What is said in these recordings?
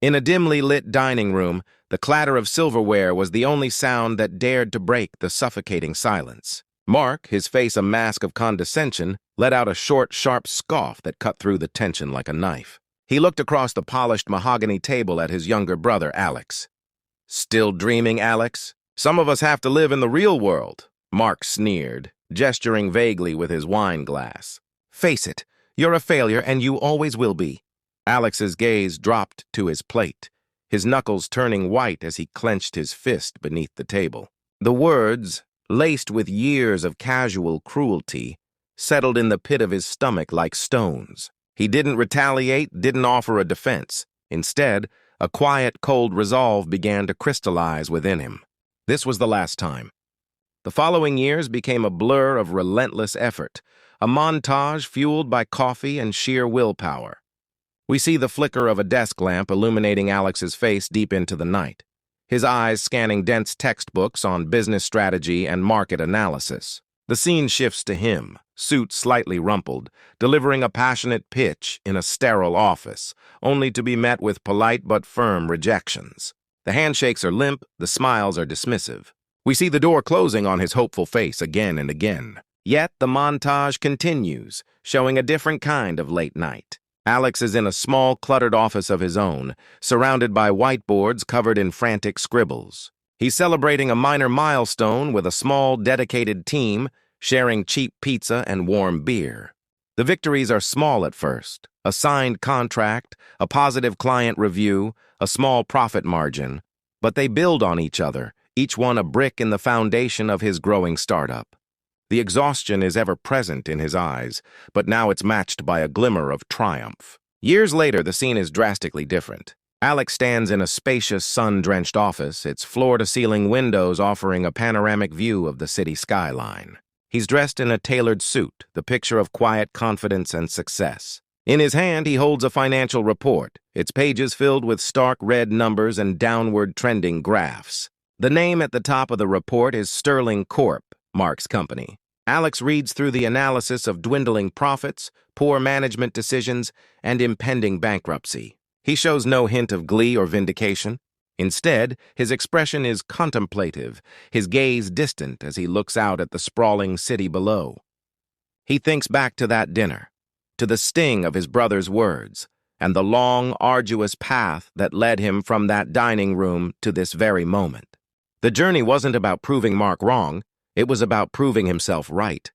In a dimly lit dining room, the clatter of silverware was the only sound that dared to break the suffocating silence. Mark, his face a mask of condescension, let out a short, sharp scoff that cut through the tension like a knife. He looked across the polished mahogany table at his younger brother, Alex. "Still dreaming, Alex? Some of us have to live in the real world," Mark sneered, gesturing vaguely with his wine glass. "Face it, you're a failure and you always will be." Alex's gaze dropped to his plate, his knuckles turning white as he clenched his fist beneath the table. The words, laced with years of casual cruelty, settled in the pit of his stomach like stones. He didn't retaliate, didn't offer a defense. Instead, a quiet, cold resolve began to crystallize within him. This was the last time. The following years became a blur of relentless effort, a montage fueled by coffee and sheer willpower. We see the flicker of a desk lamp illuminating Alex's face deep into the night, his eyes scanning dense textbooks on business strategy and market analysis. The scene shifts to him, suit slightly rumpled, delivering a passionate pitch in a sterile office, only to be met with polite but firm rejections. The handshakes are limp, the smiles are dismissive. We see the door closing on his hopeful face again and again. Yet the montage continues, showing a different kind of late night. Alex is in a small, cluttered office of his own, surrounded by whiteboards covered in frantic scribbles. He's celebrating a minor milestone with a small, dedicated team, sharing cheap pizza and warm beer. The victories are small at first: a signed contract, a positive client review, a small profit margin. But they build on each other, each one a brick in the foundation of his growing startup. The exhaustion is ever present in his eyes, but now it's matched by a glimmer of triumph. Years later, the scene is drastically different. Alex stands in a spacious, sun-drenched office, its floor-to-ceiling windows offering a panoramic view of the city skyline. He's dressed in a tailored suit, the picture of quiet confidence and success. In his hand, he holds a financial report, its pages filled with stark red numbers and downward trending graphs. The name at the top of the report is Sterling Corp., Mark's company. Alex reads through the analysis of dwindling profits, poor management decisions, and impending bankruptcy. He shows no hint of glee or vindication. Instead, his expression is contemplative, his gaze distant as he looks out at the sprawling city below. He thinks back to that dinner, to the sting of his brother's words, and the long, arduous path that led him from that dining room to this very moment. The journey wasn't about proving Mark wrong. It was about proving himself right.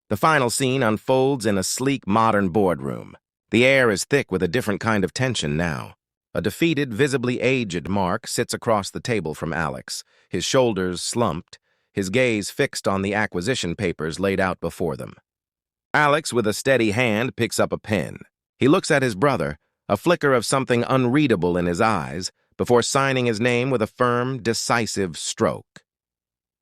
The final scene unfolds in a sleek, modern boardroom. The air is thick with a different kind of tension now. A defeated, visibly aged Mark sits across the table from Alex, his shoulders slumped, his gaze fixed on the acquisition papers laid out before them. Alex, with a steady hand, picks up a pen. He looks at his brother, a flicker of something unreadable in his eyes, before signing his name with a firm, decisive stroke.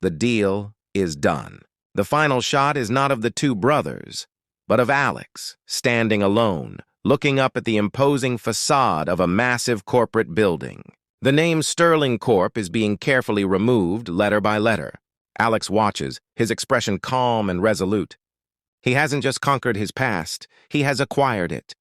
The deal is done. The final shot is not of the two brothers, but of Alex, standing alone, looking up at the imposing facade of a massive corporate building. The name Sterling Corp. Is being carefully removed, letter by letter. Alex watches, his expression calm and resolute. He hasn't just conquered his past, he has acquired it.